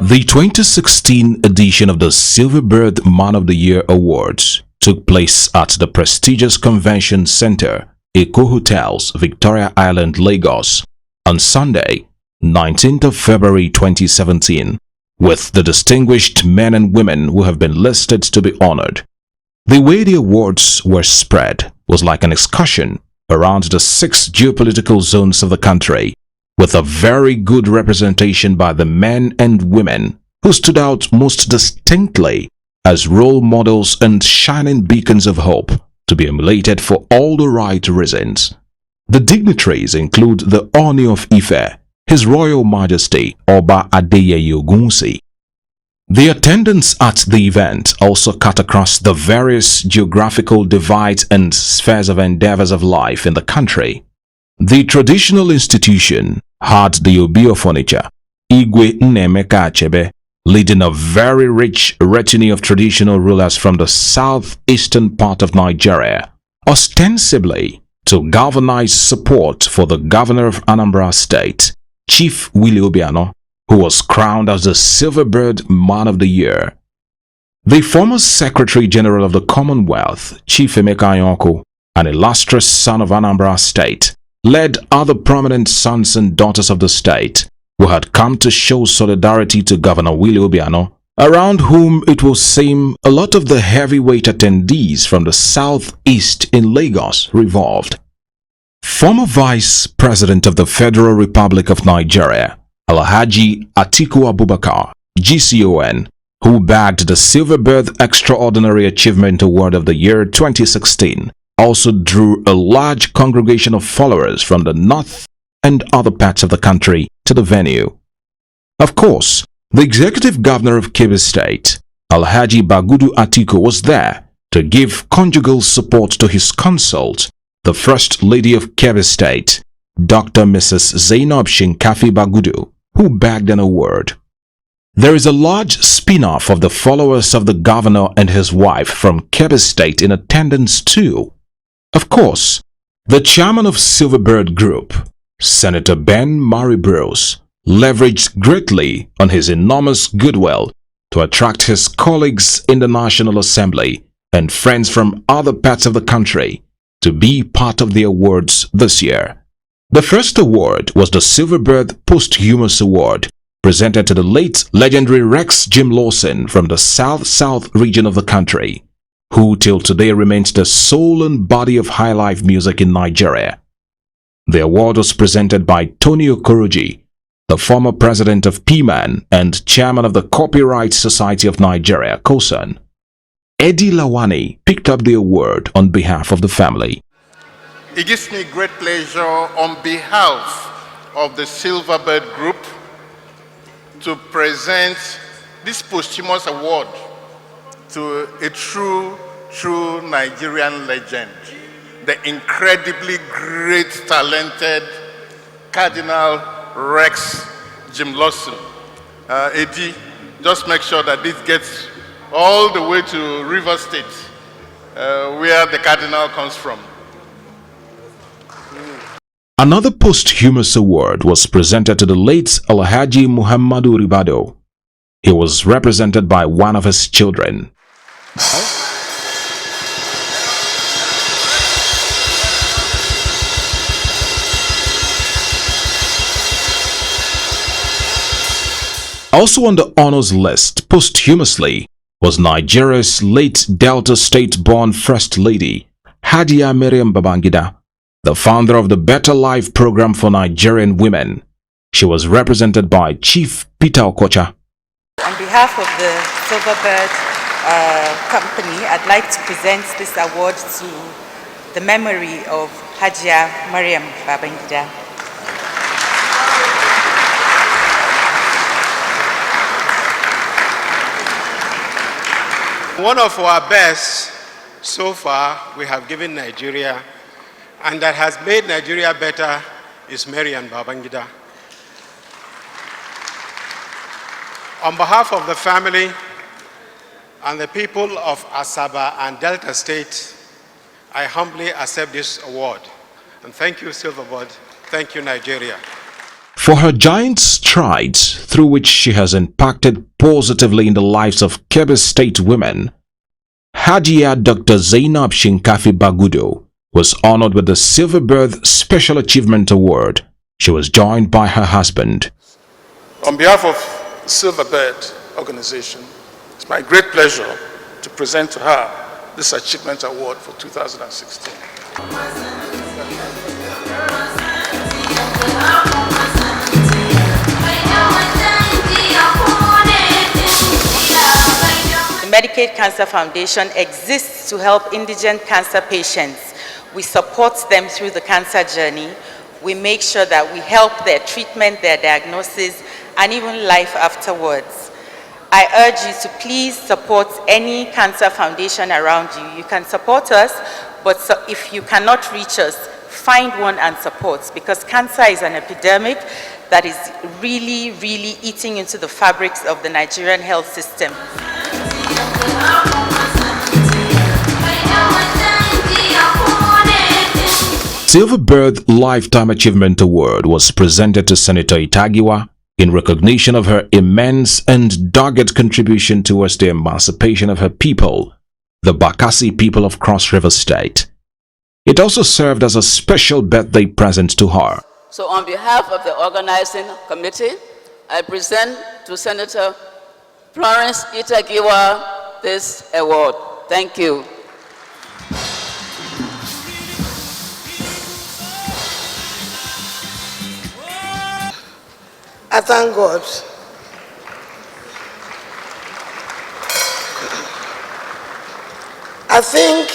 The 2016 edition of the Silverbird Man of the Year Awards took place at the prestigious Convention Center, Eco Hotels, Victoria Island, Lagos, on Sunday, 19th of February 2017, with the distinguished men and women who have been listed to be honored. The way the awards were spread was like an excursion around the 6 geopolitical zones of the country, with a very good representation by the men and women who stood out most distinctly as role models and shining beacons of hope to be emulated for all the right reasons. The dignitaries include the Oni of Ife, His Royal Majesty Oba Adeyeye Ogunwusi. The attendance at the event also cut across the various geographical divides and spheres of endeavors of life in the country. The traditional institution had the Obi of Onitsha, Igwe Nnemeka Achebe, leading a very rich retinue of traditional rulers from the southeastern part of Nigeria, ostensibly to galvanize support for the governor of Anambra State, Chief Willie Obiano, who was crowned as the Silverbird Man of the Year. The former Secretary General of the Commonwealth, Chief Emeka Anyonku, an illustrious son of Anambra State, led other prominent sons and daughters of the state who had come to show solidarity to Governor Willie Obiano, around whom it will seem a lot of the heavyweight attendees from the southeast in Lagos revolved. Former Vice President of the Federal Republic of Nigeria, Alhaji Atiku Abubakar, GCON, who bagged the Silverbird Extraordinary Achievement Award of the year 2016, also drew a large congregation of followers from the north and other parts of the country to the venue. Of course, the executive governor of Kebbi State, Alhaji Bagudu Atiku, was there to give conjugal support to his consort, the First Lady of Kebbi State, Dr. Mrs. Zainab Shinkafi Bagudu, who bagged an award. There is a large spin-off of the followers of the governor and his wife from Kebbi State in attendance too. Of course, the chairman of Silverbird Group, Senator Ben Maribros, leveraged greatly on his enormous goodwill to attract his colleagues in the National Assembly and friends from other parts of the country to be part of the awards this year. The first award was the Silverbird Posthumous Award, presented to the late legendary Rex Jim Lawson from the South region of the country, who till today remains the soul and body of highlife music in Nigeria. The award was presented by Tony Okoroji, the former president of PMAN and chairman of the Copyright Society of Nigeria, COSAN. Eddie Lawani picked up the award on behalf of the family. It gives me great pleasure on behalf of the Silverbird Group to present this posthumous award to a true Nigerian legend, the incredibly great, talented Cardinal Rex Jim Lawson. Eddie, just make sure that this gets all the way to River State, where the Cardinal comes from. Another posthumous award was presented to the late Alhaji Muhammadu Ribado. He was represented by one of his children. Also on the honors list posthumously was Nigeria's late Delta State-born First Lady, Hajiya Mariam Babangida, the founder of the Better Life program for Nigerian women. She was represented by Chief Peter Okocha. On behalf of the Silverbird company, I'd like to present this award to the memory of Hajiya Mariam Babangida. One of our best so far we have given Nigeria, and that has made Nigeria better, is Mariam Babangida. On behalf of the family and the people of Asaba and Delta State, I humbly accept this award. And thank you, Silverbird. Thank you, Nigeria. For her giant strides through which she has impacted positively in the lives of Kebbi State women, Hajia Dr. Zainab Shinkafi Bagudo was honored with the Silverbird Special Achievement Award. She was joined by her husband. On behalf of Silverbird organization, it's my great pleasure to present to her this Achievement Award for 2016. The Medicaid Cancer Foundation exists to help indigent cancer patients. We support them through the cancer journey. We make sure that we help their treatment, their diagnosis, and even life afterwards. I urge you to please support any cancer foundation around you. You can support us, but if you cannot reach us, find one and support, because cancer is an epidemic that is really, really eating into the fabrics of the Nigerian health system. Silverbird Lifetime Achievement Award was presented to Senator Itagiwa in recognition of her immense and dogged contribution towards the emancipation of her people, the Bakassi people of Cross River State. It also served as a special birthday present to her. So on behalf of the organizing committee, I present to Senator Florence Itagiwa this award. Thank you. I thank God. I think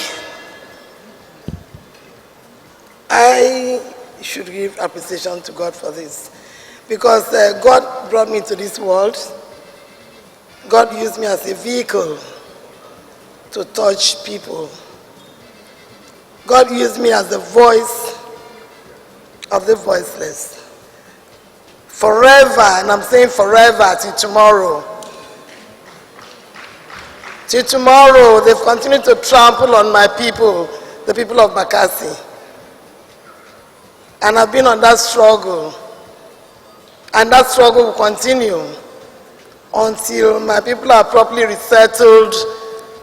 I should give appreciation to God for this, because God brought me to this world. God used me as a vehicle to touch people. God used me as the voice of the voiceless. Forever, and I'm saying forever, till tomorrow. Till tomorrow, they've continued to trample on my people, the people of Bakassi. And I've been on that struggle. And that struggle will continue until my people are properly resettled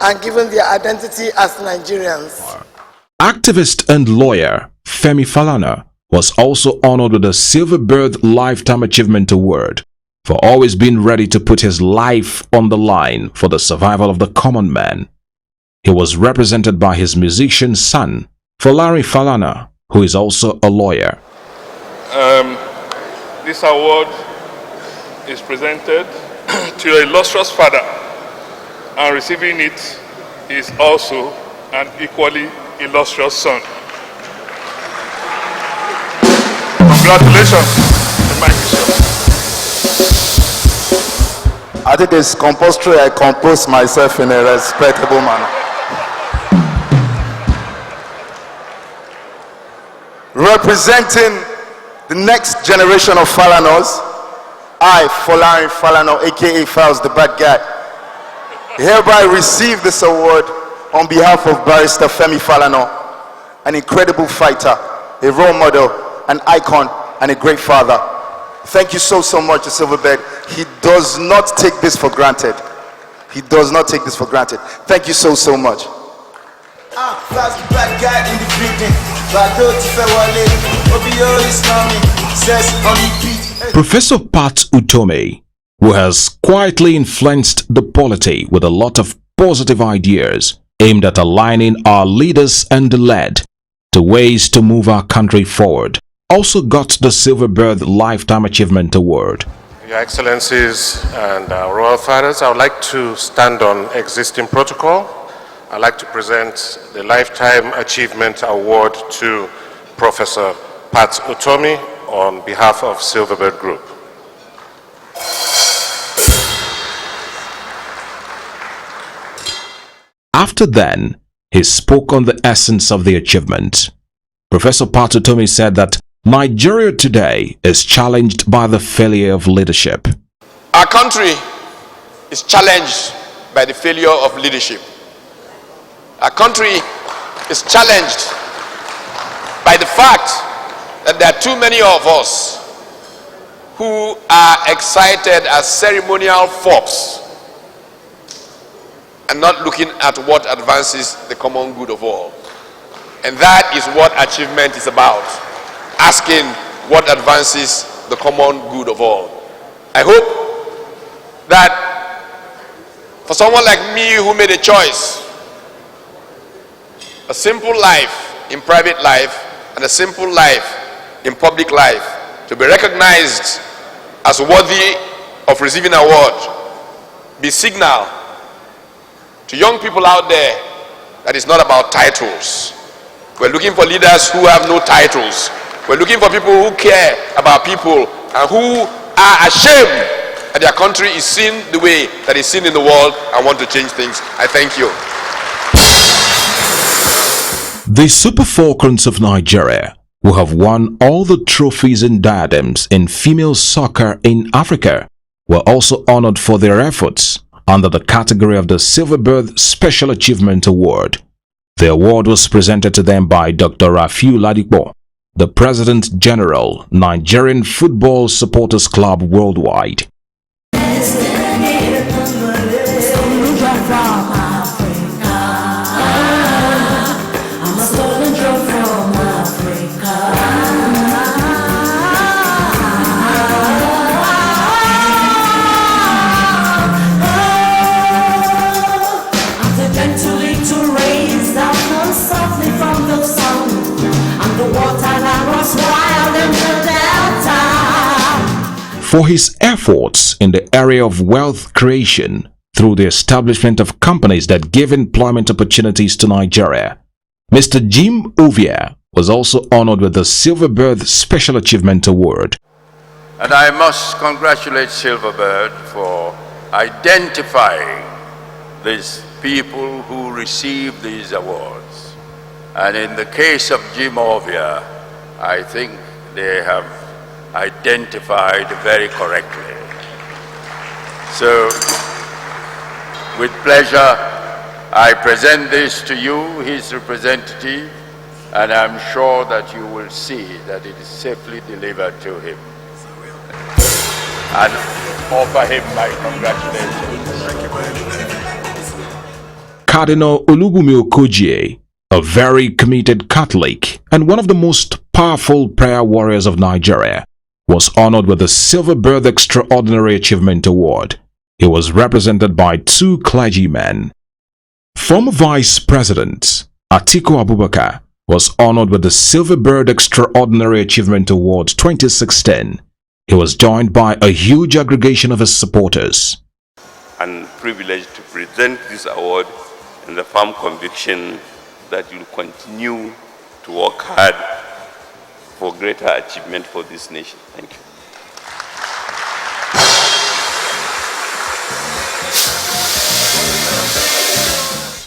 and given their identity as Nigerians. Activist and lawyer Femi Falana was also honored with the Silverbird Lifetime Achievement Award for always being ready to put his life on the line for the survival of the common man. He was represented by his musician son, Folari Falana, who is also a lawyer. This award is presented to your illustrious father, and receiving it is also an equally illustrious son. Congratulations, my bishop. I think it's compulsory I compose myself in a respectable manner. Representing the next generation of Falanos, I, Folari Falano, aka Files the Bad Guy, hereby receive this award on behalf of Barrister Femi Falano, an incredible fighter, a role model, an icon, and a great father. Thank you so much to Silverbird. He does not take this for granted. He does not take this for granted. Thank you so much. Professor Pat Utome, who has quietly influenced the polity with a lot of positive ideas aimed at aligning our leaders and the led to ways to move our country forward, also got the Silverbird Lifetime Achievement Award. Your Excellencies and Royal Fathers, I would like to stand on existing protocol. I'd like to present the Lifetime Achievement Award to Professor Pat Utome on behalf of Silverbird Group. After then, he spoke on the essence of the achievement. Professor Pat Utome said that Nigeria today is challenged by the failure of leadership. Our country is challenged by the failure of leadership. Our country is challenged by the fact that there are too many of us who are excited as ceremonial fops and not looking at what advances the common good of all. And that is what achievement is about, asking what advances the common good of all. I hope that for someone like me who made a choice, a simple life in private life and a simple life in public life, to be recognized as worthy of receiving an award, be signal to young people out there that it's not about titles. We're looking for leaders who have no titles. We're looking for people who care about people and who are ashamed that their country is seen the way that it's seen in the world and want to change things. I thank you. The Super Falcons of Nigeria, who have won all the trophies and diadems in female soccer in Africa, were also honored for their efforts under the category of the Silverbird Special Achievement Award. The award was presented to them by Dr. Rafiu Ladipo, the President General, Nigerian Football Supporters Club Worldwide. For his efforts in the area of wealth creation through the establishment of companies that give employment opportunities to Nigeria, Mr. Jim Ovia was also honored with the Silverbird Special Achievement Award. And I must congratulate Silverbird for identifying these people who receive these awards. And in the case of Jim Ovia, I think they have identified very correctly. So, with pleasure, I present this to you, his representative, and I'm sure that you will see that it is safely delivered to him. And offer him my congratulations. Cardinal Olubunmi Okogie, a very committed Catholic and one of the most powerful prayer warriors of Nigeria, was honored with the Silverbird Extraordinary Achievement Award. He was represented by two clergymen. Former Vice President Atiku Abubakar was honored with the Silverbird Extraordinary Achievement Award 2016. He was joined by a huge aggregation of his supporters. And privileged to present this award in the firm conviction that you will continue to work hard for greater achievement for this nation. Thank you.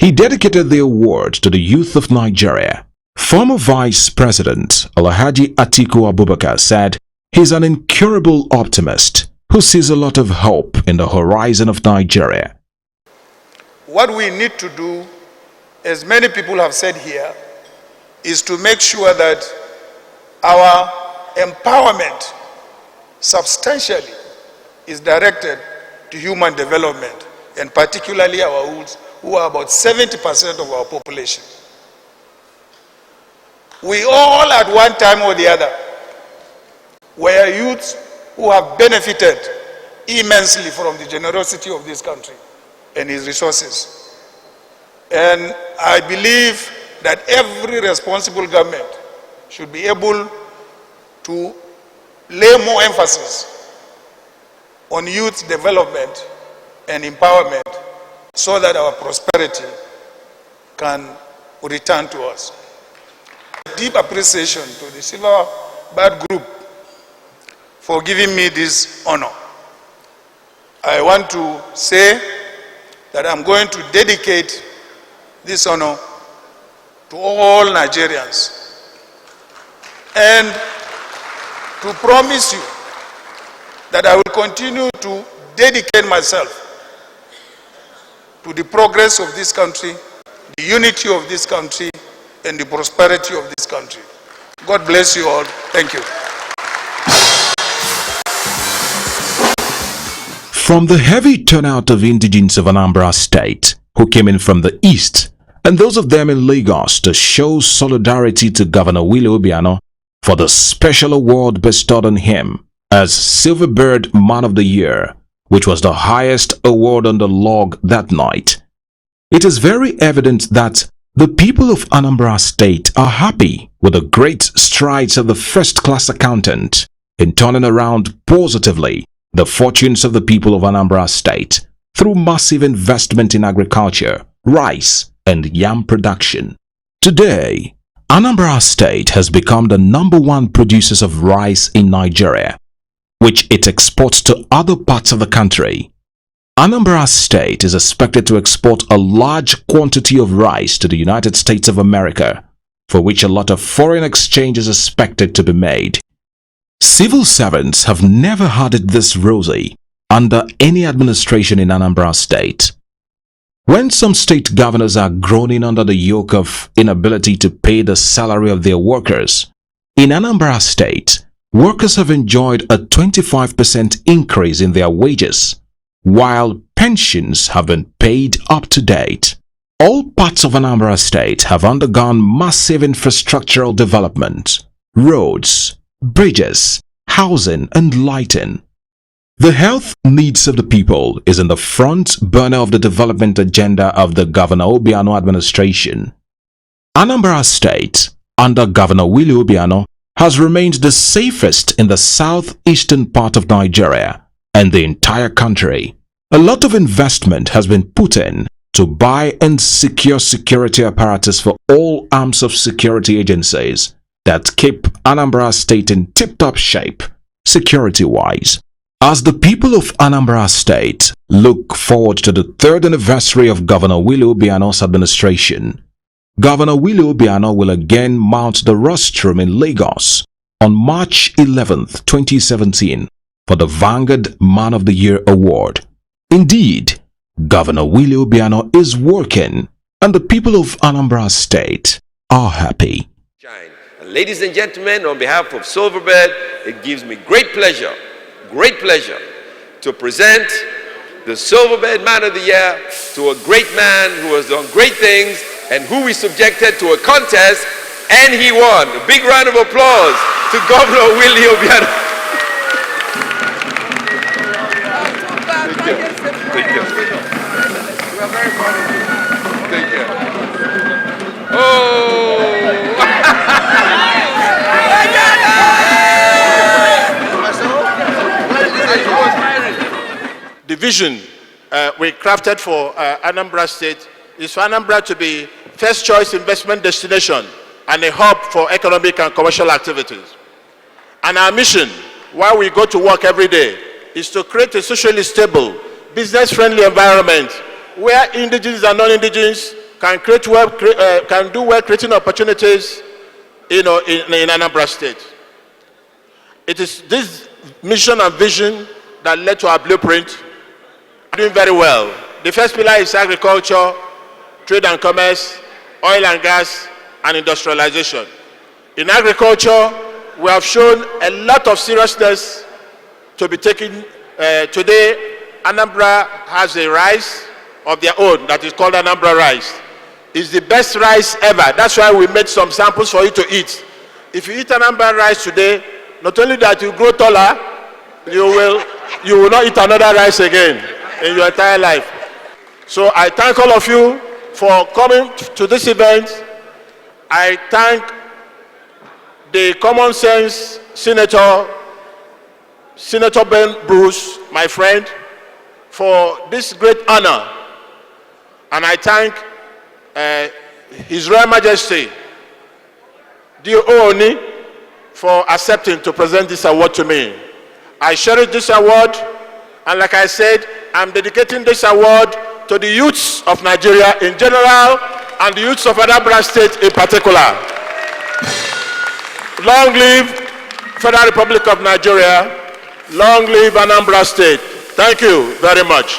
He dedicated the award to the youth of Nigeria. Former Vice President Alhaji Atiku Abubakar said he's an incurable optimist who sees a lot of hope in the horizon of Nigeria. What we need to do, as many people have said here, is to make sure that our empowerment substantially is directed to human development, and particularly our youth, who are about 70% of our population. We all at one time or the other were youths who have benefited immensely from the generosity of this country and its resources. And I believe that every responsible government should be able to lay more emphasis on youth development and empowerment so that our prosperity can return to us. Deep appreciation to the Silverbird Group for giving me this honor. I want to say that I'm going to dedicate this honor to all Nigerians and to promise you that I will continue to dedicate myself to the progress of this country, the unity of this country, and the prosperity of this country. God bless you all. Thank you. From the heavy turnout of indigents of Anambra State who came in from the east, and those of them in Lagos to show solidarity to Governor Willie Obiano for the special award bestowed on him as Silverbird Man of the Year, which was the highest award on the log that night, it is very evident that the people of Anambra State are happy with the great strides of the first-class accountant in turning around positively the fortunes of the people of Anambra State through massive investment in agriculture, rice, and yam production. Today, Anambra State has become the #1 producers of rice in Nigeria, which it exports to other parts of the country. Anambra State is expected to export a large quantity of rice to the United States of America, for which a lot of foreign exchange is expected to be made. Civil servants have never had it this rosy under any administration in Anambra State. When some state governors are groaning under the yoke of inability to pay the salary of their workers, in Anambra State, workers have enjoyed a 25% increase in their wages, while pensions have been paid up to date. All parts of Anambra State have undergone massive infrastructural development: roads, bridges, housing, and lighting. The health needs of the people is in the front burner of the development agenda of the Governor Obiano administration. Anambra State, under Governor Willie Obiano, has remained the safest in the southeastern part of Nigeria and the entire country. A lot of investment has been put in to buy and secure security apparatus for all arms of security agencies that keep Anambra State in tip-top shape, security-wise. As the people of Anambra State look forward to the 3rd anniversary of Governor Willie Obiano's administration, Governor Willie Obiano will again mount the rostrum in Lagos on March 11th, 2017 for the Vanguard Man of the Year Award. Indeed, Governor Willie Obiano is working and the people of Anambra State are happy. Ladies and gentlemen, on behalf of Silverbird, it gives me great pleasure to present the Silverbird Man of the Year to a great man who has done great things and who we subjected to a contest and he won. A big round of applause to Governor Willie Obiano. Thank you. We are very proud of you. Thank you. Oh! The vision we crafted for Anambra State is for Anambra to be first choice investment destination and a hub for economic and commercial activities. And our mission, while we go to work every day, is to create a socially stable, business-friendly environment where indigenes and non-indigenes can create can do well creating opportunities, in Anambra State. It is this mission and vision that led to our blueprint. Doing very well. The first pillar is agriculture, trade and commerce, oil and gas, and industrialization. In agriculture, we have shown a lot of seriousness to be taken. Today, Anambra has a rice of their own that is called Anambra rice. It's the best rice ever. That's why we made some samples for you to eat. If you eat Anambra rice today, not only that you grow taller, you will not eat another rice again in your entire life. So I thank all of you for coming to this event. I thank the common sense Senator Ben Bruce, my friend, for this great honor. And I thank His Royal Majesty, Dio Ooni, for accepting to present this award to me. I cherish this award, and like I said, I'm dedicating this award to the youths of Nigeria in general and the youths of Anambra State in particular. Long live Federal Republic of Nigeria. Long live Anambra State. Thank you very much.